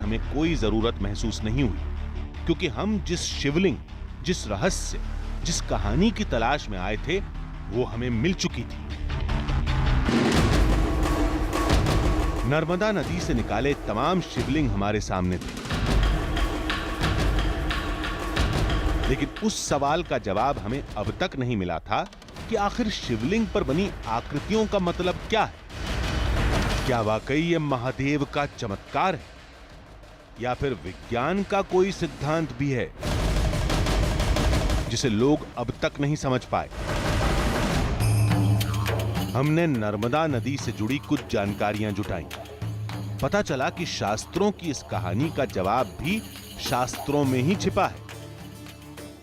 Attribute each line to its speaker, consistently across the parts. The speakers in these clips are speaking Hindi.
Speaker 1: हमें कोई जरूरत महसूस नहीं हुई, क्योंकि हम जिस शिवलिंग, जिस रहस्य, जिस कहानी की तलाश में आए थे, वो हमें मिल चुकी थी। नर्मदा नदी से निकाले तमाम शिवलिंग हमारे सामने थे, लेकिन उस सवाल का जवाब हमें अब तक नहीं मिला था कि आखिर शिवलिंग पर बनी आकृतियों का मतलब क्या है। क्या वाकई ये महादेव का चमत्कार है, या फिर विज्ञान का कोई सिद्धांत भी है जिसे लोग अब तक नहीं समझ पाए। हमने नर्मदा नदी से जुड़ी कुछ जानकारियां जुटाई। पता चला कि शास्त्रों की इस कहानी का जवाब भी शास्त्रों में ही छिपा है।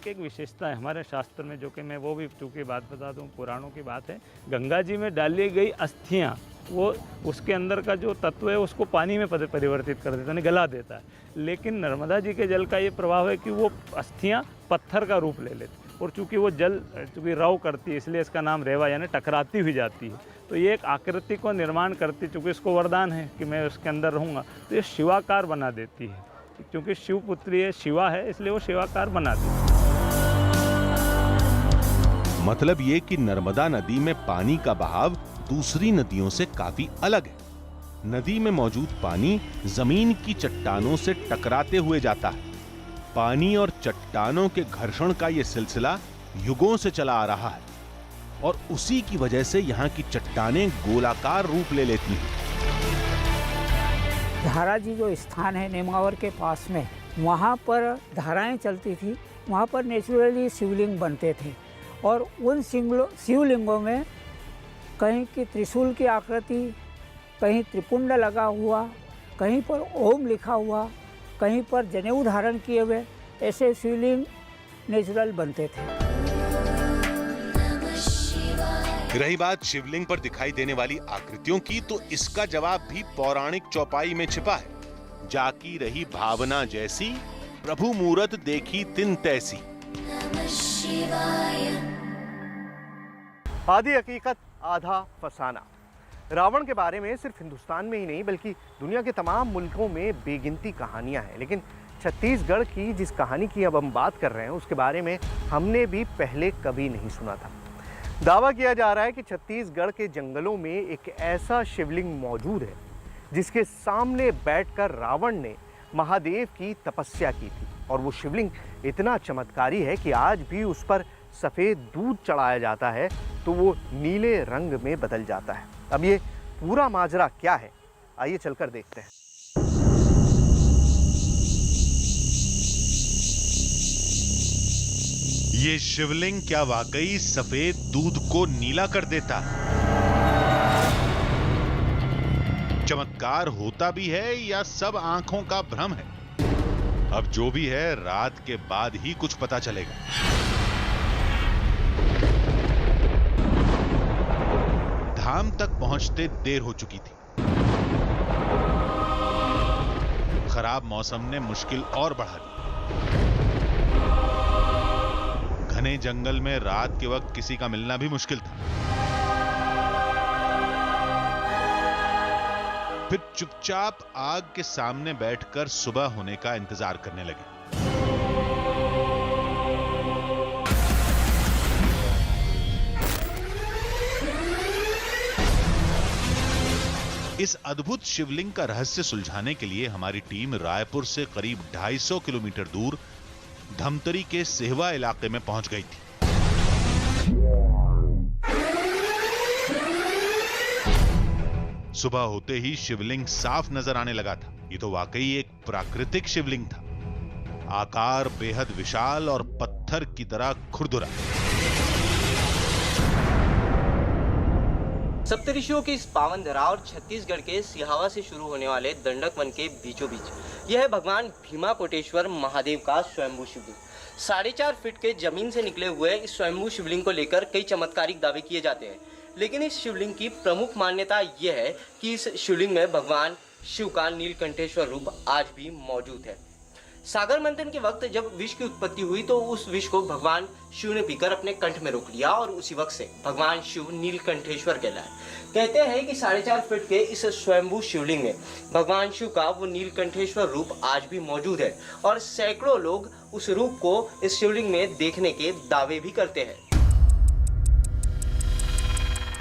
Speaker 2: एक विशेषता है हमारे शास्त्र में, जो कि मैं वो भी चूंकि बात बता दूं, पुराणों की बात है, गंगा जी में डाली गई अस्थियां, वो उसके अंदर का जो तत्व है उसको पानी में परिवर्तित कर देता है, गला देता है। लेकिन नर्मदा जी के जल का ये प्रभाव है कि वो अस्थियां पत्थर का रूप ले लेती, और चूंकि वो जल चूंकि रव करती है, इसलिए इसका नाम रेवा यानी टकराती हुई जाती है। तो ये एक आकृति को निर्माण करती, चूंकि इसको वरदान है कि मैं उसके अंदर रहूँगा, तो ये शिवाकार बना देती है। क्योंकि शिव पुत्री है, शिवा है, इसलिए वो शिवाकार बनाती है।
Speaker 1: मतलब ये कि नर्मदा नदी में पानी का बहाव दूसरी नदियों से काफी अलग है। नदी में मौजूद पानी जमीन की चट्टानों से टकराते हुए जाता है। पानी और चट्टानों के घर्षण का यह सिलसिला युगों से चला आ रहा है, और उसी की वजह से यहाँ की चट्टानें गोलाकार रूप ले लेती हैं।
Speaker 3: धारा जी जो स्थान है नेमावर के पास में, वहाँ पर धाराएं चलती थी, वहाँ पर नेचुरली शिवलिंग बनते थे, और उन शिवलिंगों में कहीं की त्रिशूल की आकृति, कहीं त्रिपुंड लगा हुआ, कहीं पर ओम लिखा हुआ, कहीं पर जनेऊ धारण किए हुए, ऐसे शिवलिंग नेचुरल बनते थे।
Speaker 1: रही बात शिवलिंग पर दिखाई देने वाली आकृतियों की, तो इसका जवाब भी पौराणिक चौपाई में छिपा है। जाकी रही भावना जैसी, प्रभु मूरत देखी तिन तैसी।
Speaker 4: आधी हकीकत आधा फसाना। रावण के बारे में सिर्फ हिंदुस्तान में ही नहीं बल्कि दुनिया के तमाम मुल्कों में बेगिनती कहानियां हैं, लेकिन छत्तीसगढ़ की जिस कहानी की अब हम बात कर रहे हैं उसके बारे में हमने भी पहले कभी नहीं सुना था। दावा किया जा रहा है कि छत्तीसगढ़ के जंगलों में एक ऐसा शिवलिंग मौजूद है जिसके सामने बैठकर रावण ने महादेव की तपस्या की थी, और वो शिवलिंग इतना चमत्कारी है कि आज भी उस पर सफ़ेद दूध चढ़ाया जाता है तो वो नीले रंग में बदल जाता है। अब ये पूरा माजरा क्या है, आइए चलकर देखते हैं।
Speaker 1: ये शिवलिंग क्या वाकई सफेद दूध को नीला कर देता है? चमत्कार होता भी है या सब आंखों का भ्रम है? अब जो भी है, रात के बाद ही कुछ पता चलेगा। धाम तक पहुंचते देर हो चुकी थी। खराब मौसम ने मुश्किल और बढ़ा दी। घने जंगल में रात के वक्त किसी का मिलना भी मुश्किल था। फिर चुपचाप आग के सामने बैठकर सुबह होने का इंतजार करने लगे। इस अद्भुत शिवलिंग का रहस्य सुलझाने के लिए हमारी टीम रायपुर से करीब 250 किलोमीटर दूर धमतरी के सेहवा इलाके में पहुंच गई थी। सुबह होते ही शिवलिंग साफ नजर आने लगा था। ये तो वाकई एक प्राकृतिक शिवलिंग था। आकार बेहद विशाल और पत्थर की तरह खुरदुरा।
Speaker 5: सप्तऋषियों की इस पावन धरा और छत्तीसगढ़ के सिहावा से शुरू होने वाले दंडक वन के बीचों बीच यह है भगवान भीमा कोटेश्वर महादेव का स्वयंभू शिवलिंग। 4.5 फीट के जमीन से निकले हुए इस स्वयंभू शिवलिंग को लेकर कई चमत्कारिक दावे किए जाते हैं, लेकिन इस शिवलिंग की प्रमुख मान्यता यह है कि इस शिवलिंग में भगवान शिव का नीलकंठेश्वर रूप आज भी मौजूद है। सागर मंथन के वक्त जब विष की उत्पत्ति हुई तो उस विष को भगवान शिव ने पीकर अपने कंठ में रोक लिया और उसी वक्त से भगवान शिव नीलकंठेश्वर कहलाए। कहते हैं कि 4.5 फीट के इस स्वयंभू शिवलिंग में भगवान शिव का वो नीलकंठेश्वर रूप आज भी मौजूद है और सैकड़ों लोग उस रूप को इस शिवलिंग में देखने के दावे भी करते हैं।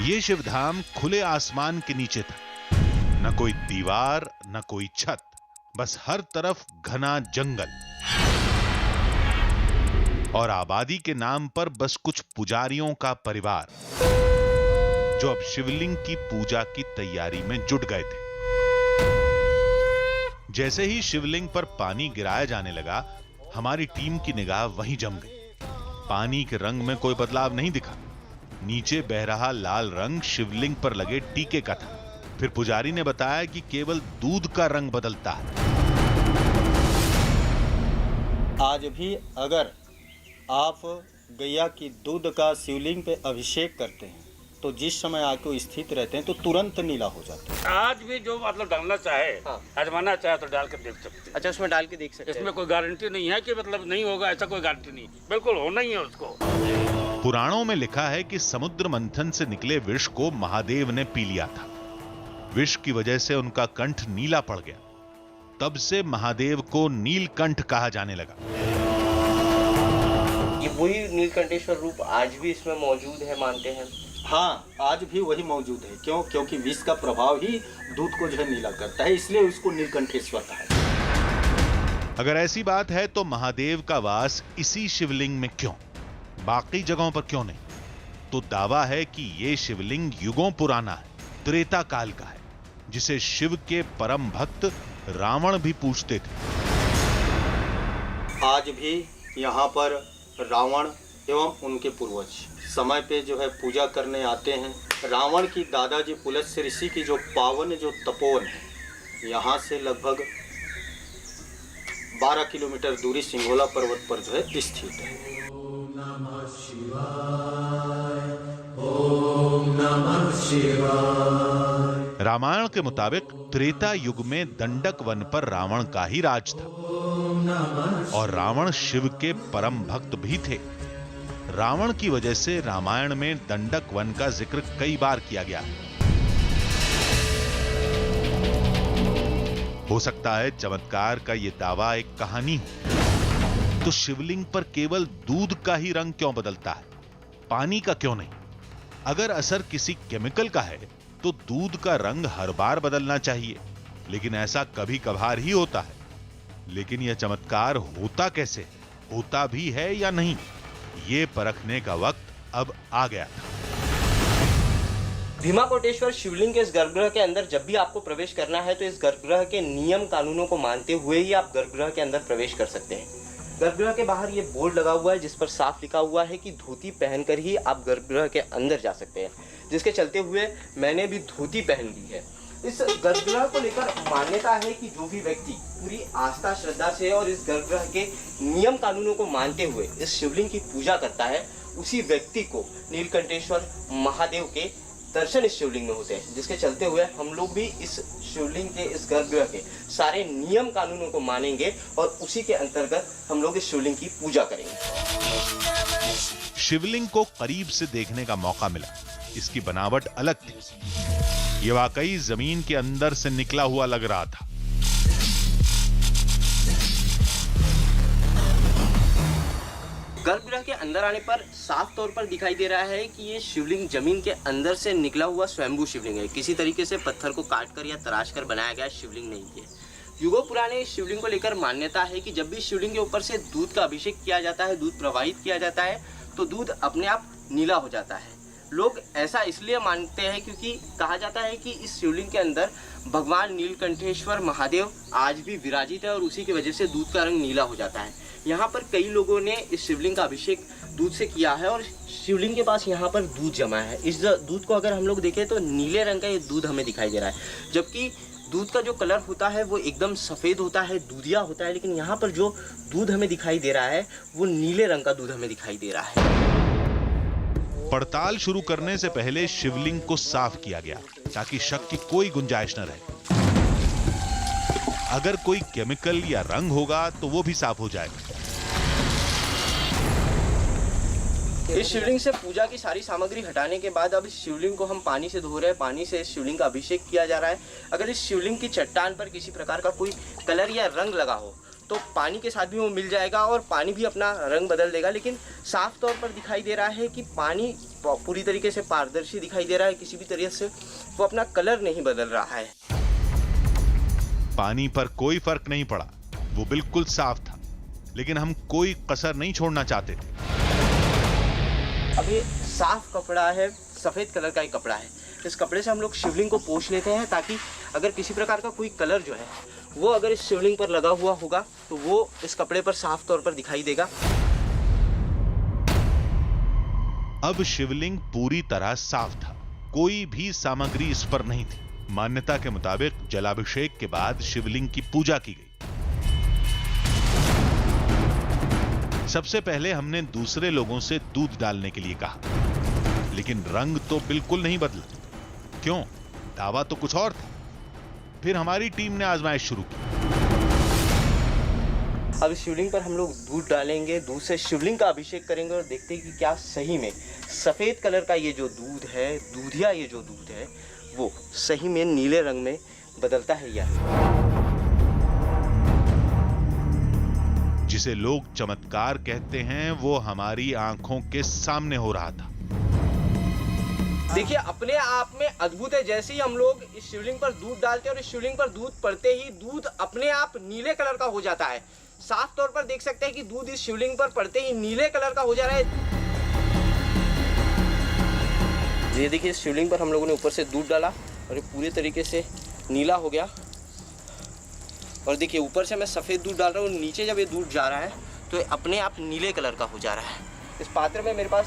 Speaker 1: ये शिवधाम खुले आसमान के नीचे था, न कोई दीवार न कोई छत, बस हर तरफ घना जंगल और आबादी के नाम पर बस कुछ पुजारियों का परिवार जो अब शिवलिंग की पूजा की तैयारी में जुट गए थे। जैसे ही शिवलिंग पर पानी गिराया जाने लगा, हमारी टीम की निगाह वहीं जम गई। पानी के रंग में कोई बदलाव नहीं दिखा। नीचे बह रहा लाल रंग शिवलिंग पर लगे टीके का था। फिर पुजारी ने बताया कि केवल दूध का रंग बदलता है।
Speaker 6: आज भी अगर आप गैया की दूध का शिवलिंग पे अभिषेक करते हैं तो जिस समय आके स्थित रहते हैं तो तुरंत नीला हो जाता है।
Speaker 7: आज भी जो मतलब डालना चाहे, आजमाना चाहे तो डाल कर देख सकते हैं।
Speaker 5: अच्छा, उसमें डाल के देख सकते हैं।
Speaker 7: इसमें कोई गारंटी नहीं है कि मतलब नहीं होगा, ऐसा कोई गारंटी नहीं, बिल्कुल होना ही है उसको।
Speaker 1: पुराणों में लिखा है कि समुद्र मंथन से निकले विष को महादेव ने पी लिया था। विष की वजह से उनका कंठ नीला पड़ गया। तब से महादेव को नीलकंठ कहा जाने लगा।
Speaker 5: ये वही नीलकंठेश्वर रूप आज भी इसमें मौजूद है, मानते हैं?
Speaker 6: हाँ, आज भी वही मौजूद है। क्यों? क्योंकि विष का प्रभाव ही दूध को जो है नीला करता है, इसलिए उसको नीलकंठेश्वर कहा है।
Speaker 1: अगर ऐसी बात है तो महादेव का वास इसी शिवलिंग में क्यों, बाकी जगहों पर क्यों नहीं? तो दावा है कि ये शिवलिंग युगों पुराना है, त्रेता काल का है, जिसे शिव के परम भक्त रावण भी पूजते थे।
Speaker 6: आज भी यहाँ पर रावण एवं उनके पूर्वज समय पे जो है पूजा करने आते हैं। रावण की दादाजी पुलत्स्य ऋषि की जो पावन जो तपोवन है, यहाँ से लगभग 12 किलोमीटर दूरी सिंघोला पर्वत पर जो है स्थित है। ओम नमः शिवाय, ओम नमः शिवाय।
Speaker 1: रामायण के मुताबिक त्रेता युग में दंडक वन पर रावण का ही राज था और रावण शिव के परम भक्त भी थे। रावण की वजह से रामायण में दंडक वन का जिक्र कई बार किया गया। हो सकता है चमत्कार का यह दावा एक कहानी हो। तो शिवलिंग पर केवल दूध का ही रंग क्यों बदलता है, पानी का क्यों नहीं? अगर असर किसी केमिकल का है तो दूध का रंग हर बार बदलना चाहिए, लेकिन ऐसा कभी कभार ही होता है। लेकिन यह चमत्कार होता कैसे, होता भी है या नहीं, ये परखने का वक्त अब आ गया था।
Speaker 5: भीमाकोटेश्वर शिवलिंग के इस गर्भगृह के अंदर जब भी आपको प्रवेश करना है तो इस गर्भगृह के नियम कानूनों को मानते हुए ही आप गर्भगृह के अंदर प्रवेश कर सकते हैं। गर्भगृह के बाहर ये बोर्ड लगा हुआ है जिस पर साफ लिखा हुआ है कि धोती पहनकर ही आप गर्भगृह के अंदर जा सकते हैं, जिसके चलते हुए मैंने भी धोती पहन ली है। इस गर्भगृह को लेकर मान्यता है कि जो भी व्यक्ति पूरी आस्था श्रद्धा से और इस गर्भगृह के नियम कानूनों को मानते हुए इस शिवलिंग की पूजा करता है, उसी व्यक्ति को नीलकंठेश्वर महादेव के दर्शन इस शिवलिंग में होते हैं, जिसके चलते हुए हम लोग भी इस शिवलिंग के इस गर्भगृह के सारे नियम कानूनों को मानेंगे और उसी के अंतर्गत हम लोग इस शिवलिंग की पूजा करेंगे।
Speaker 1: शिवलिंग को करीब से देखने का मौका मिला। इसकी बनावट अलग थी। ये वाकई जमीन के अंदर से निकला हुआ लग रहा था।
Speaker 5: गर्भगृह के अंदर आने पर साफ तौर पर दिखाई दे रहा है कि ये शिवलिंग जमीन के अंदर से निकला हुआ स्वयंभू शिवलिंग है। किसी तरीके से पत्थर को काटकर या तराश कर बनाया गया शिवलिंग नहीं है। युगों पुराने इस शिवलिंग को लेकर मान्यता है कि जब भी शिवलिंग के ऊपर से दूध का अभिषेक किया जाता है, दूध प्रवाहित किया जाता है, तो दूध अपने आप नीला हो जाता है। लोग ऐसा इसलिए मानते हैं क्योंकि कहा जाता है कि इस शिवलिंग के अंदर भगवान नीलकंठेश्वर महादेव आज भी विराजित है और उसी की वजह से दूध का रंग नीला हो जाता है। यहाँ पर कई लोगों ने इस शिवलिंग का अभिषेक दूध से किया है और शिवलिंग के पास यहाँ पर दूध जमा है। इस दूध को अगर हम लोग देखें तो नीले रंग का ये दूध हमें दिखाई दे रहा है, जबकि दूध का जो कलर होता है वो एकदम सफ़ेद होता है, दूधिया होता है। लेकिन यहाँ पर जो दूध हमें दिखाई दे रहा है वो नीले रंग का दूध हमें दिखाई दे रहा है।
Speaker 1: पड़ताल शुरू करने से पहले शिवलिंग को साफ किया गया ताकि शक की कोई गुंजाइश न रहे। अगर कोई केमिकल या रंग होगा तो वो भी साफ हो जाएगा।
Speaker 5: इस शिवलिंग से पूजा की सारी सामग्री हटाने के बाद अब इस शिवलिंग को हम पानी से धो रहे हैं, पानी से इस शिवलिंग का अभिषेक किया जा रहा है। अगर इस शिवलिंग की चट्टान पर किसी प्रकार का कोई कलर या रंग लगा हो तो पानी के साथ भी वो मिल जाएगा और पानी भी अपना रंग बदल देगा, लेकिन साफ तौर पर दिखाई दे रहा है कि पानी पूरी तरीके से पारदर्शी दिखाई दे रहा है, किसी भी तरीके से वो अपना कलर नहीं बदल रहा है।
Speaker 1: पानी पर कोई फर्क नहीं पड़ा, वो बिल्कुल साफ था, लेकिन हम कोई कसर नहीं छोड़ना चाहते थे।
Speaker 5: अब ये साफ कपड़ा है, सफ़ेद कलर का एक कपड़ा है, इस कपड़े से हम लोग शिवलिंग को पोंछ लेते हैं ताकि अगर किसी प्रकार का कोई कलर जो है वो अगर इस शिवलिंग पर लगा हुआ होगा तो वो इस कपड़े पर साफ तौर पर दिखाई देगा।
Speaker 1: अब शिवलिंग पूरी तरह साफ था, कोई भी सामग्री इस पर नहीं थी। मान्यता के मुताबिक जलाभिषेक के बाद शिवलिंग की पूजा की गई। सबसे पहले हमने दूसरे लोगों से दूध डालने के लिए कहा, लेकिन रंग तो बिल्कुल नहीं बदला। क्यों? दावा तो कुछ और था। फिर हमारी टीम ने आजमाइश शुरू की।
Speaker 5: अब इस शिवलिंग पर हम लोग दूध डालेंगे, दूध से शिवलिंग का अभिषेक करेंगे और देखते हैं कि क्या सही में सफ़ेद कलर का ये जो दूध है, दूधिया ये जो दूध है, वो सही में नीले रंग में बदलता है या
Speaker 1: जिसे लोग चमत्कार कहते हैं, वो हमारी आंखों के सामने हो रहा था।
Speaker 5: देखिए, अपने आप में अद्भुत है। जैसे ही हम लोग इस शिवलिंग पर दूध डालते हैं और इस शिवलिंग पर दूध पड़ते ही दूध अपने आप नीले कलर का हो जाता है। साफ तौर पर देख सकते हैं कि दूध इस शिवलिंग पर पड़ते ही नीले कलर का हो जा रहा है। ये देखिए, इस शिवलिंग पर हम लोगों ने ऊपर से दूध डाला और ये पूरे तरीके से नीला हो गया। और देखिए, ऊपर से मैं सफ़ेद दूध डाल रहा हूँ, नीचे जब ये दूध जा रहा है तो ये अपने आप नीले कलर का हो जा रहा है। इस पात्र में मेरे पास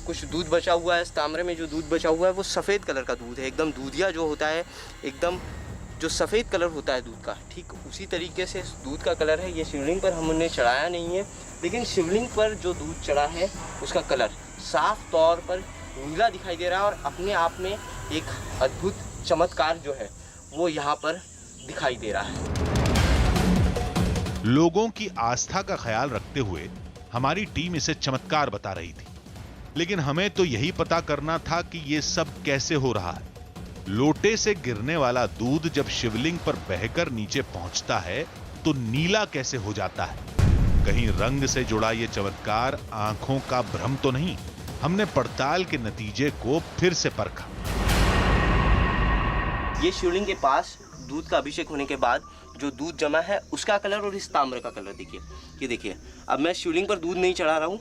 Speaker 5: कुछ दूध बचा हुआ है। इस तांबरे में जो दूध बचा हुआ है वो सफ़ेद कलर का दूध है, एकदम दूधिया जो होता है, एकदम जो सफ़ेद कलर होता है दूध का, ठीक उसी तरीके से दूध का कलर है। ये शिवलिंग पर हमने चढ़ाया नहीं है, लेकिन शिवलिंग पर जो दूध चढ़ा है उसका कलर साफ तौर पर नीला दिखाई दे रहा है और अपने आप में एक अद्भुत चमत्कार जो है वो यहाँ पर दिखाई दे रहा है।
Speaker 1: लोगों की आस्था का ख्याल रखते हुए हमारी टीम इसे चमत्कार बता रही थी, लेकिन हमें तो यही पता करना था कि ये सब कैसे हो रहा है। लोटे से गिरने वाला दूध जब शिवलिंग पर बहकर नीचे पहुंचता है तो नीला कैसे हो जाता है? कहीं रंग से जुड़ा ये चमत्कार आंखों का भ्रम तो नहीं? हमने पड़ताल के नतीजे को फिर से परखा।
Speaker 5: ये शिवलिंग के पास दूध का अभिषेक होने के बाद जो दूध जमा है उसका कलर और इस ताम्र का कलर देखिए। ये देखिए, अब मैं शिवलिंग पर दूध नहीं चढ़ा रहा हूँ,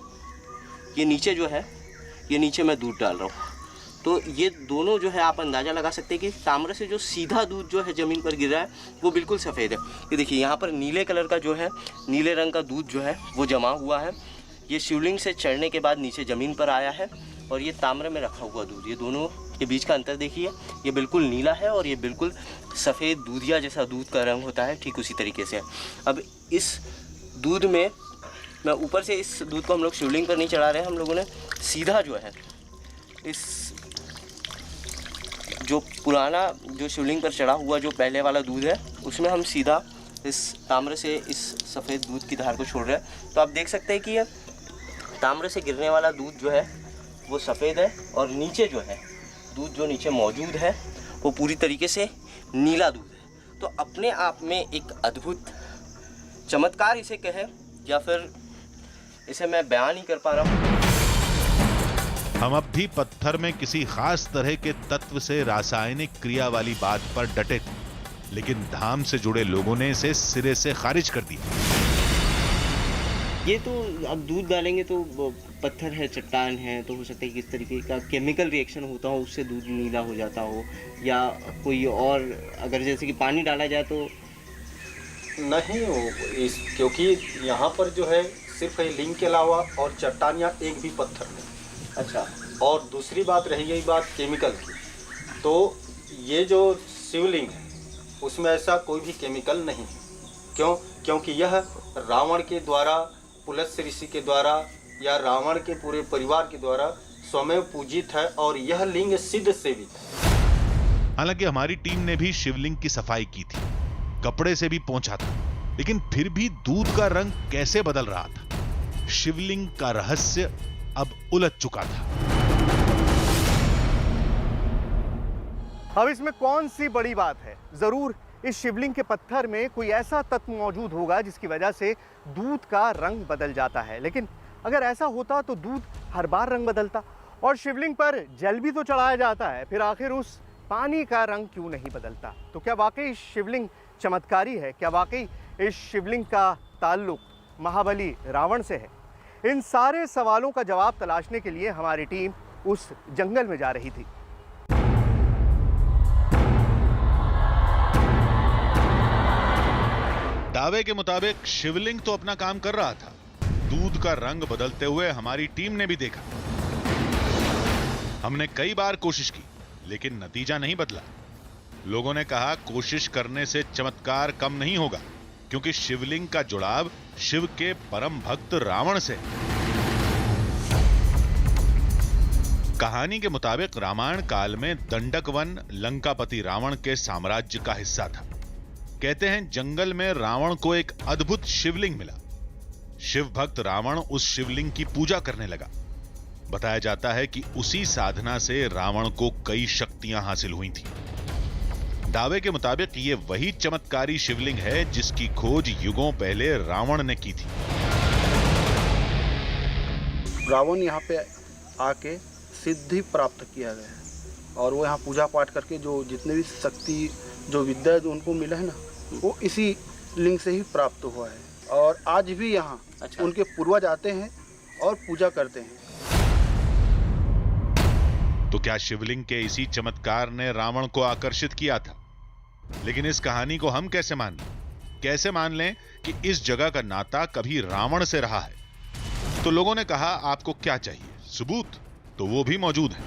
Speaker 5: ये नीचे जो है, ये नीचे मैं दूध डाल रहा हूँ, तो ये दोनों जो है आप अंदाज़ा लगा सकते हैं कि ताम्र से जो सीधा दूध जो है ज़मीन पर गिर रहा है वो बिल्कुल सफ़ेद है। ये देखिए, यहाँ पर नीले कलर का जो है, नीले रंग का दूध जो है वो जमा हुआ है। ये शिवलिंग से चढ़ने के बाद नीचे ज़मीन पर आया है और ये ताम्र में रखा हुआ दूध, ये दोनों के बीच का अंतर देखिए, ये बिल्कुल नीला है और ये बिल्कुल सफ़ेद दूधिया जैसा दूध का रंग होता है, ठीक उसी तरीके से। अब इस दूध में मैं ऊपर से इस दूध को हम लोग शिवलिंग पर नहीं चढ़ा रहे हैं, हम लोगों ने सीधा जो है इस जो पुराना जो शिवलिंग पर चढ़ा हुआ जो पहले वाला दूध है उसमें हम सीधा इस ताम्र से इस सफ़ेद दूध की धार को छोड़ रहे हैं। तो आप देख सकते हैं कि ये ताम्र से गिरने वाला दूध जो है वो सफ़ेद है और नीचे जो है दूध जो नीचे मौजूद है वो पूरी तरीके से नीला दूध है। तो अपने आप में एक अद्भुत चमत्कार इसे कहे या फिर इसे मैं बयान नहीं कर पा रहा हूँ।
Speaker 1: हम अब भी पत्थर में किसी खास तरह के तत्व से रासायनिक क्रिया वाली बात पर डटे थे, लेकिन धाम से जुड़े लोगों ने इसे सिरे से खारिज कर दिया।
Speaker 5: ये तो अब दूध डालेंगे तो पत्थर है, चट्टान है, तो हो सकता है किस तरीके का केमिकल रिएक्शन होता हो उससे दूध नीला हो जाता हो, या कोई और अगर जैसे कि पानी डाला जाए तो
Speaker 6: नहीं हो इस, क्योंकि यहाँ पर जो है सिर्फ लिंग के अलावा और चट्टान या एक भी पत्थर नहीं।
Speaker 5: अच्छा,
Speaker 6: और दूसरी बात रही यही बात केमिकल की, तो ये जो शिवलिंग है उसमें ऐसा कोई भी केमिकल नहीं है। क्यों? क्योंकि यह रावण के द्वारा, पुलस्त्य ऋषि के द्वारा या रावण के पूरे परिवार के द्वारा स्वयं पूजित है और यह लिंग सिद्ध सेवित है।
Speaker 1: हालांकि हमारी टीम ने भी शिवलिंग की सफाई की थी, कपड़े से भी पोंछा था, लेकिन फिर भी दूध का रंग कैसे बदल रहा था? शिवलिंग का रहस्य अब उलझ चुका था।
Speaker 4: अब इसमें कौन सी बड़ी बात है? जरूर इस शिवलिंग के पत्थर में कोई ऐसा तत्व मौजूद होगा जिसकी वजह से दूध का रंग बदल जाता है। लेकिन अगर ऐसा होता तो दूध हर बार रंग बदलता, और शिवलिंग पर जल भी तो चढ़ाया जाता है, फिर आखिर उस पानी का रंग क्यों नहीं बदलता? तो क्या वाकई शिवलिंग चमत्कारी है? क्या वाकई इस शिवलिंग का ताल्लुक महाबली रावण से है? इन सारे सवालों का जवाब तलाशने के लिए हमारी टीम उस जंगल में जा रही थी।
Speaker 1: दावे के मुताबिक शिवलिंग तो अपना काम कर रहा था, दूध का रंग बदलते हुए हमारी टीम ने भी देखा। हमने कई बार कोशिश की, लेकिन नतीजा नहीं बदला। लोगों ने कहा कोशिश करने से चमत्कार कम नहीं होगा, क्योंकि शिवलिंग का जुड़ाव शिव के परम भक्त रावण से। कहानी के मुताबिक रामायण काल में दंडक वन लंकापति रावण के साम्राज्य का हिस्सा था। कहते हैं जंगल में रावण को एक अद्भुत शिवलिंग मिला। शिव भक्त रावण उस शिवलिंग की पूजा करने लगा। बताया जाता है कि उसी साधना से रावण को कई शक्तियां हासिल हुई थी। दावे के मुताबिक ये वही चमत्कारी शिवलिंग है जिसकी खोज युगों पहले रावण ने की थी।
Speaker 8: रावण यहाँ पे आके सिद्धि प्राप्त किया गया है, और वो यहाँ पूजा पाठ करके जो जितने भी शक्ति जो विद्या जो उनको मिला है ना, वो इसी लिंग से ही प्राप्त हुआ है। और आज भी यहाँ उनके पूर्वज आते हैं और पूजा करते हैं।
Speaker 1: तो क्या शिवलिंग के इसी चमत्कार ने रावण को आकर्षित किया था? लेकिन इस कहानी को हम कैसे मान लें? कैसे मान लें कि इस जगह का नाता कभी रावण से रहा है? तो लोगों ने कहा आपको क्या चाहिए? सबूत तो वो भी मौजूद है।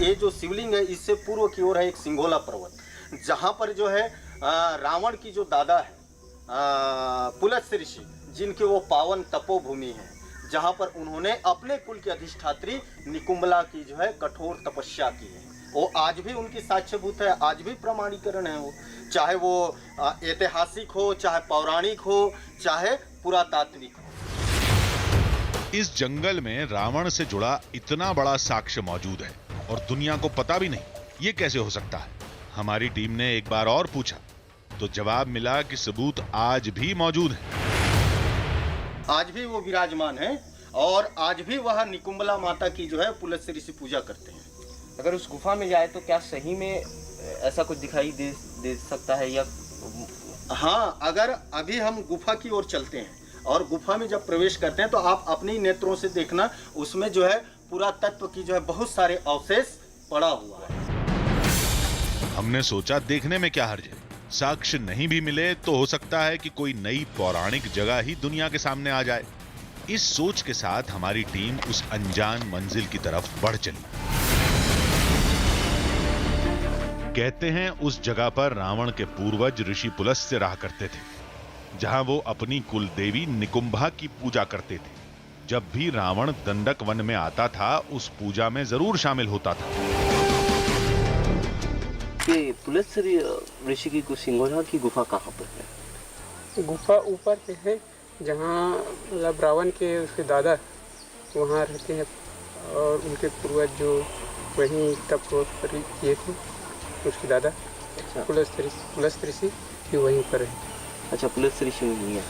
Speaker 6: ये जो शिवलिंग है इससे पूर्व की ओर है एक सिंगोला पर्वत, जहां पर जो है रावण की जो दादा है पुलत्स्य ऋषि, जिनके वो पावन तपोभूमि है, जहां पर उन्होंने अपने कुल की अधिष्ठात्री निकुंबला की जो है कठोर तपस्या की है। वो आज भी उनकी साक्ष्यभूत है, आज भी प्रमाणीकरण है। वो चाहे वो ऐतिहासिक हो, चाहे पौराणिक हो, चाहे पुरातात्विक हो।
Speaker 1: इस जंगल में रावण से जुड़ा इतना बड़ा साक्ष्य मौजूद है और दुनिया को पता भी नहीं, ये कैसे हो सकता है? हमारी टीम ने एक बार और पूछा तो जवाब मिला कि सबूत आज भी मौजूद है।
Speaker 6: आज भी वो विराजमान है और आज भी वह निकुंबला माता की जो है पुलत्स्य ऋषि पूजा करते हैं।
Speaker 5: अगर उस गुफा में जाए तो क्या सही में ऐसा कुछ दिखाई दे सकता है या?
Speaker 6: हाँ, अगर अभी हम गुफा की ओर चलते हैं और गुफा में जब प्रवेश करते हैं तो आप अपने ही नेत्रों से देखना, उसमें जो है पुरातत्व की जो है बहुत सारे अवशेष पड़ा हुआ है।
Speaker 1: हमने सोचा देखने में क्या हर्ज है, साक्ष्य नहीं भी मिले तो हो सकता है कि कोई नई पौराणिक जगह ही दुनिया के सामने आ जाए। इस सोच के साथ हमारी टीम उस अनजान मंजिल की तरफ बढ़ चली। कहते हैं उस जगह पर रावण के पूर्वज ऋषि पुलत्स्य रहा करते थे, जहां वो अपनी कुल देवी निकुंभा की पूजा करते थे। जब भी रावण दंडक वन में आता था उस पूजा में जरूर शामिल होता था।
Speaker 5: ये पुलत्स्य ऋषि की सिंगोला की गुफा कहाँ पर है?
Speaker 9: गुफा ऊपर पे है, जहाँ मतलब रावण के उसके दादा वहाँ रहते हैं, और उनके पूर्वज जो वहीं तप किए थे, उसके दादा पुलत्स्य ऋषि भी वहीं पर है।
Speaker 5: अच्छा, पुलत्स्य ऋषि नहीं है।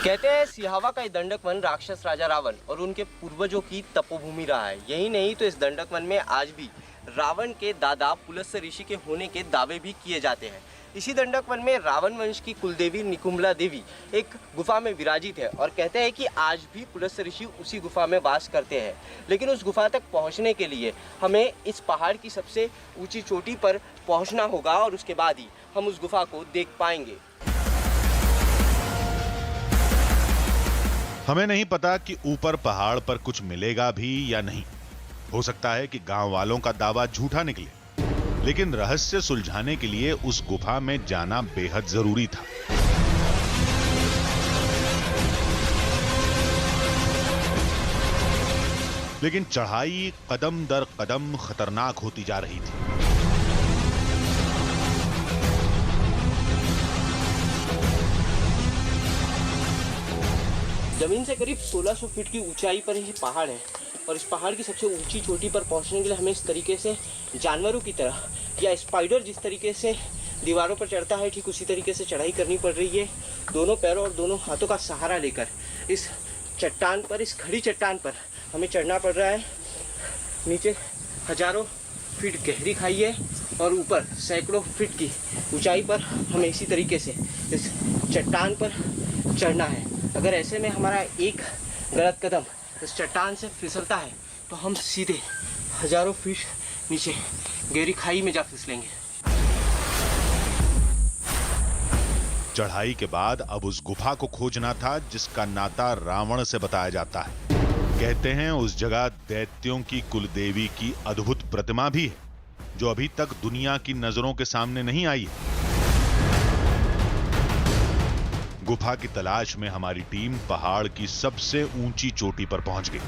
Speaker 5: कहते हैं सिहावा का दंडक वन राक्षस राजा रावण और उनके पूर्वजों की तपोभूमि रहा है। यही नहीं तो इस दंडक वन में आज भी रावण के दादा पुलत्स्य ऋषि के होने के दावे भी किए जाते हैं। इसी दंडक वन में रावण वंश की कुलदेवी निकुंबला देवी एक गुफा में विराजित है और कहते हैं कि आज भी पुलत्स्य ऋषि उसी गुफा में वास करते हैं। लेकिन उस गुफा तक पहुंचने के लिए हमें इस पहाड़ की सबसे ऊंची चोटी पर पहुंचना होगा और उसके बाद ही हम उस गुफा को देख पाएंगे।
Speaker 1: हमें नहीं पता कि ऊपर पहाड़ पर कुछ मिलेगा भी या नहीं। हो सकता है कि गांव वालों का दावा झूठा निकले, लेकिन रहस्य सुलझाने के लिए उस गुफा में जाना बेहद जरूरी था। लेकिन चढ़ाई कदम दर कदम खतरनाक होती जा रही थी।
Speaker 5: जमीन से करीब 1600 फीट की ऊंचाई पर ये पहाड़ है और इस पहाड़ की सबसे ऊंची चोटी पर पहुंचने के लिए हमें इस तरीके से जानवरों की तरह या स्पाइडर जिस तरीके से दीवारों पर चढ़ता है ठीक उसी तरीके से चढ़ाई करनी पड़ रही है। दोनों पैरों और दोनों हाथों का सहारा लेकर इस चट्टान पर, इस खड़ी चट्टान पर हमें चढ़ना पड़ रहा है। नीचे हजारों फीट गहरी खाई है और ऊपर सैकड़ों फीट की ऊंचाई पर हमें इसी तरीके से इस चट्टान पर चढ़ना है। अगर ऐसे में हमारा एक गलत कदम इस चट्टान से फिसलता है तो हम सीधे हजारों फीट नीचे गहरी खाई में जा फिसलेंगे।
Speaker 1: चढ़ाई के बाद अब उस गुफा को खोजना था जिसका नाता रावण से बताया जाता है। कहते हैं उस जगह दैत्यों की कुलदेवी की अद्भुत प्रतिमा भी है जो अभी तक दुनिया की नजरों के सामने नहीं आई है। गुफा की तलाश में हमारी टीम पहाड़ की सबसे ऊंची चोटी पर पहुंच गई,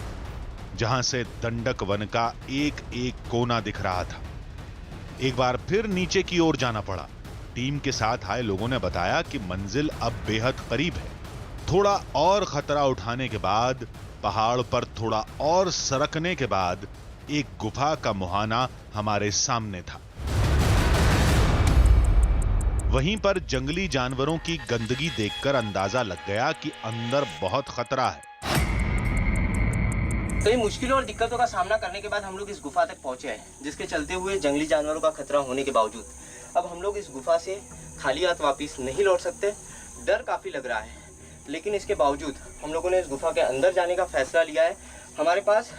Speaker 1: जहां से दंडक वन का एक एक कोना दिख रहा था। एक बार फिर नीचे की ओर जाना पड़ा। टीम के साथ आए लोगों ने बताया कि मंजिल अब बेहद करीब है। थोड़ा और खतरा उठाने के बाद, पहाड़ पर थोड़ा और सरकने के बाद एक गुफा का मुहाना हमारे सामने था। वहीं पर जंगली जानवरों की गंदगी देखकर अंदाजा लग गया कि अंदर बहुत खतरा है।
Speaker 5: कई मुश्किलों और दिक्कतों का सामना करने के बाद हम लोग इस गुफा तक पहुंचे हैं, जिसके चलते हुए जंगली जानवरों का खतरा होने के बावजूद अब हम लोग इस गुफा से खाली हाथ वापस नहीं लौट सकते। डर काफी लग रहा है, लेकिन इसके बावजूद हम लोगों ने इस गुफा के अंदर जाने का फैसला लिया है। हमारे पास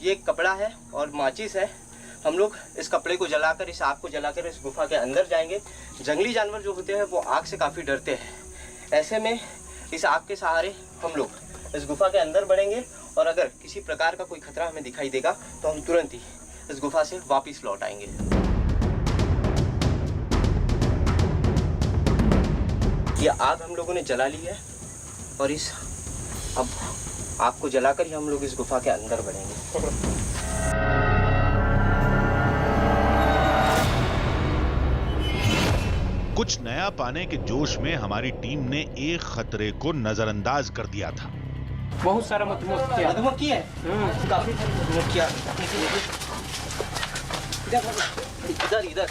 Speaker 5: ये कपड़ा है और माचिस है। हम लोग इस कपड़े को जलाकर, इस आग को जलाकर इस गुफा के अंदर जाएंगे। जंगली जानवर जो होते हैं वो आग से काफ़ी डरते हैं। ऐसे में इस आग के सहारे हम लोग इस गुफा के अंदर बढ़ेंगे और अगर किसी प्रकार का कोई खतरा हमें दिखाई देगा तो हम तुरंत ही इस गुफा से वापस लौट आएंगे। ये आग हम लोगों ने जला ली है और इस अब आग को जलाकर ही हम लोग इस गुफा के अंदर बढ़ेंगे।
Speaker 1: कुछ नया पाने के जोश में हमारी टीम ने एक खतरे को नजरअंदाज कर दिया था।
Speaker 9: बहुत सारा
Speaker 5: मधुमक्खी है, काफी सारी मधुमक्खियां। इधर इधर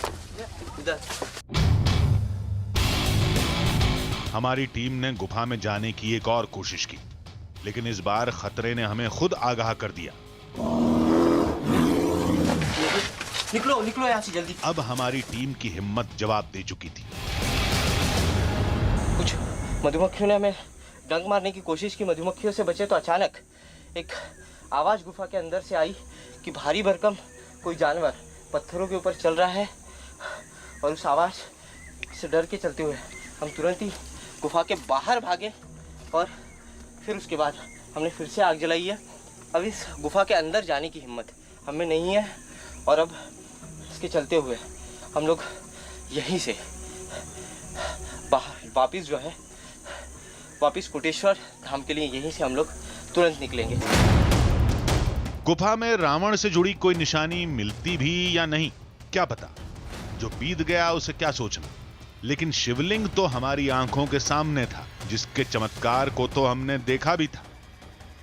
Speaker 5: इधर।
Speaker 1: हमारी टीम ने गुफा में जाने की एक और कोशिश की, लेकिन इस बार खतरे ने हमें खुद आगाह कर दिया।
Speaker 5: निकलो निकलो यहाँ से जल्दी।
Speaker 1: अब हमारी टीम की हिम्मत जवाब दे चुकी थी।
Speaker 5: कुछ मधुमक्खियों ने हमें डंक मारने की कोशिश की, मधुमक्खियों से बचे तो अचानक एक आवाज़ गुफा के अंदर से आई कि भारी भरकम कोई जानवर पत्थरों के ऊपर चल रहा है। और उस आवाज़ से डर के चलते हुए हम तुरंत ही गुफा के बाहर भागे और फिर उसके बाद हमने फिर से आग जलाई है। अब इस गुफा के अंदर जाने की हिम्मत हमें नहीं है और अब इसके चलते हुए हम लोग यहीं से वापिस जो है वापिस कोटेश्वर धाम के लिए यहीं से हम लोग तुरंत निकलेंगे।
Speaker 1: गुफा में रावण से जुड़ी कोई निशानी मिलती भी या नहीं, क्या पता। जो बीत गया उसे क्या सोचना। लेकिन शिवलिंग तो हमारी आंखों के सामने था, जिसके चमत्कार को तो हमने देखा भी था।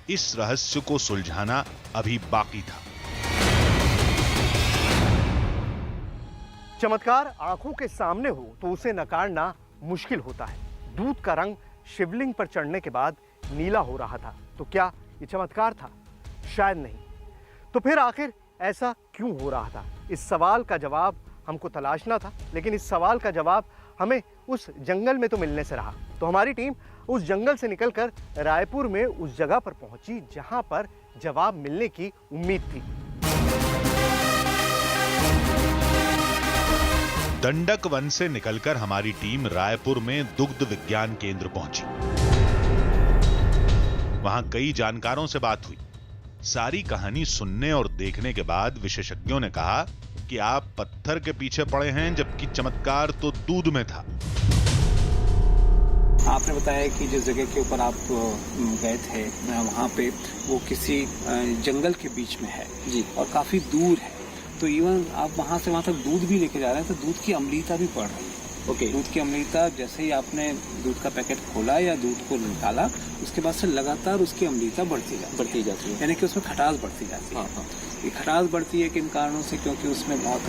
Speaker 1: इस रहस्य को सुलझाना अभी बाकी था।
Speaker 4: चमत्कार आंखों के सामने हो तो उसे नकारना मुश्किल होता है। दूध का रंग शिवलिंग पर चढ़ने के बाद नीला हो रहा था, तो क्या ये चमत्कार था? शायद नहीं। तो फिर आखिर ऐसा क्यों हो रहा था? इस सवाल का जवाब हमको तलाशना था, लेकिन इस सवाल का जवाब हमें उस जंगल में तो मिलने से रहा। तो हमारी टीम उस जंगल से निकलकर रायपुर में उस जगह पर पहुंची जहां पर जवाब मिलने की उम्मीद थी।
Speaker 1: दंडक वन से निकलकर हमारी टीम रायपुर में दुग्ध विज्ञान केंद्र पहुंची। वहां कई जानकारों से बात हुई। सारी कहानी सुनने और देखने के बाद विशेषज्ञों ने कहा कि आप पत्थर के पीछे पड़े हैं, जबकि चमत्कार तो दूध में था।
Speaker 10: आपने बताया कि जिस जगह के ऊपर आप गए थे वहाँ पे वो किसी जंगल के बीच में है जी और काफ़ी दूर है, तो इवन आप वहाँ से वहाँ तक दूध भी लेके जा रहे हैं तो दूध की अम्लीयता भी बढ़ रही है। ओके। दूध की अम्लीयता जैसे ही आपने दूध का पैकेट खोला या दूध को निकाला उसके बाद से लगातार उसकी अम्लीयता बढ़ती जाती है, यानी कि उसमें खटास बढ़ती जाती है। हाँ। ये खटास बढ़ती है किन कारणों से? क्योंकि उसमें बहुत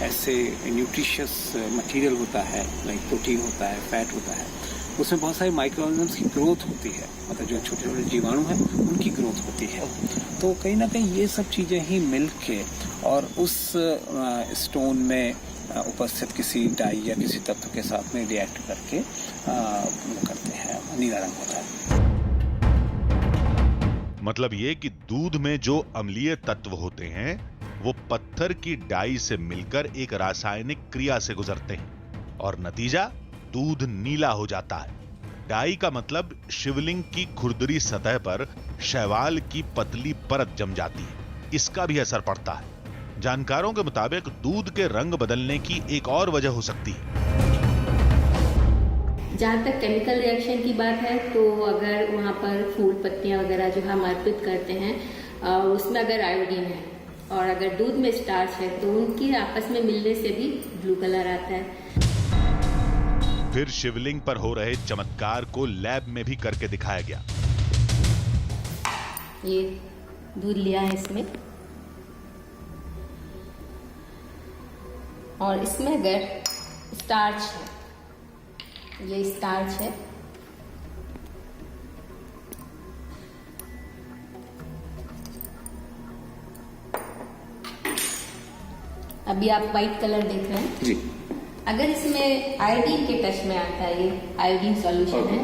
Speaker 10: ऐसे न्यूट्रिशियस मटेरियल होता है, लाइक प्रोटीन होता है, फैट होता है, उसमें बहुत सारे माइक्रो ऑर्गेनिजम्स की ग्रोथ होती है, मतलब जो छोटे छोटे जीवाणु हैं उनकी ग्रोथ होती है। तो कहीं ना कहीं ये सब चीज़ें ही मिल के और उस स्टोन में उपस्थित किसी डाई या किसी तत्व के साथ में रिएक्ट करके करते हैं, नीला रंग होता है।
Speaker 1: मतलब ये कि दूध में जो अम्लीय तत्व होते हैं वो पत्थर की डाई से मिलकर एक रासायनिक क्रिया से गुजरते हैं और नतीजा दूध नीला हो जाता है। डाई का मतलब शिवलिंग की खुरदरी सतह पर शैवाल की पतली परत जम जाती है, इसका भी असर पड़ता है। जानकारों के मुताबिक दूध के रंग बदलने की एक और वजह हो सकती है।
Speaker 11: जहाँ तक केमिकल रिएक्शन की बात है तो अगर वहाँ पर फूल पत्तियाँ वगैरह जो हम अर्पित करते हैं उसमें अगर आयोडीन है और अगर दूध में स्टार्च है तो उनकी आपस में मिलने से भी ब्लू कलर आता है।
Speaker 1: फिर शिवलिंग पर हो रहे चमत्कार को लैब में भी करके दिखाया गया।
Speaker 11: ये दूध लिया है इसमें और इसमें अगर स्टार्च है, ये स्टार्च है, अभी आप व्हाइट कलर देख रहे हैं जी। अगर इसमें आयोडीन के टच में आता है, ये आयोडीन सॉल्यूशन है,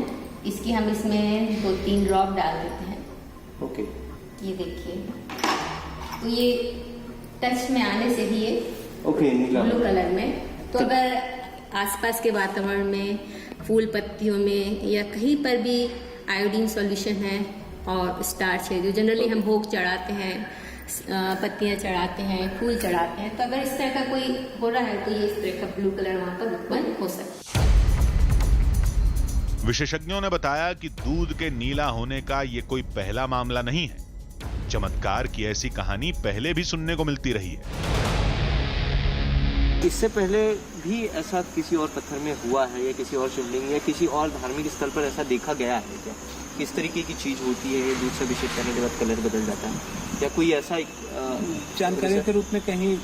Speaker 11: इसकी हम इसमें 2-3 ड्रॉप डाल देते हैं। ओके। ये देखिए, तो ये टच में आने से ही ये ब्लू कलर में, तो अगर आसपास के वातावरण में, फूल पत्तियों में या कहीं पर भी आयोडीन सॉल्यूशन है और स्टार्च है, जो जनरली हम भोग चढ़ाते हैं, पत्तियां चढ़ाते हैं, फूल चढ़ाते हैं, तो अगर इस तरह का कोई हो रहा है तो ये इस तरह का ब्लू कलर वहां पर उत्पन्न हो सकता है।
Speaker 1: विशेषज्ञों ने बताया कि दूध के नीला होने का ये कोई पहला मामला नहीं है। चमत्कार की ऐसी कहानी पहले भी सुनने को मिलती रही है।
Speaker 5: इससे पहले भी ऐसा किसी और पत्थर में हुआ है या किसी और शिवलिंग या किसी और धार्मिक स्थल पर ऐसा देखा गया है क्या? किस तरीके की चीज होती है, दूध से अभिषेक करने के बाद कलर बदल जाता है, या कोई ऐसा
Speaker 10: जानकारी के रूप में कहीं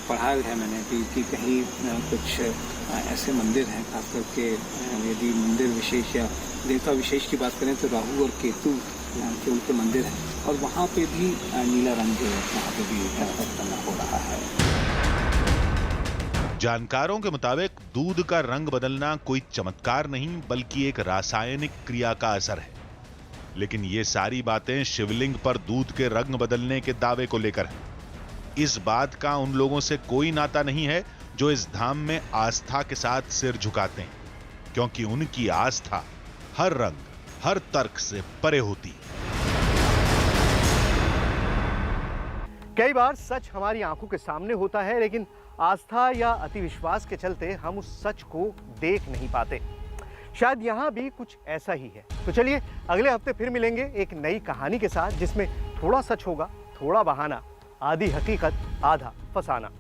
Speaker 10: पढ़ा है मैंने कि कहीं कुछ ऐसे मंदिर हैं, खास करके यदि मंदिर विशेष या देवता विशेष की बात करें तो राहु और केतु के उनके मंदिर हैं और वहाँ पे भी नीला रंग वहाँ पे भी उत्पन्न हो रहा है।
Speaker 1: जानकारों के मुताबिक दूध का रंग बदलना कोई चमत्कार नहीं बल्कि एक रासायनिक क्रिया का असर है। लेकिन ये सारी बातें शिवलिंग पर दूध के रंग बदलने के दावे को लेकर है। इस बात का उन लोगों से कोई नाता नहीं है जो इस धाम में आस्था के साथ सिर झुकाते हैं, क्योंकि उनकी आस्था हर रंग, हर तर्क से परे होती है।
Speaker 4: कई बार सच हमारी आंखों के सामने होता है, लेकिन आस्था या अतिविश्वास के चलते हम उस सच को देख नहीं पाते। शायद यहाँ भी कुछ ऐसा ही है। तो चलिए अगले हफ्ते फिर मिलेंगे एक नई कहानी के साथ, जिसमें थोड़ा सच होगा, थोड़ा बहाना, आधी हकीकत, आधा फसाना।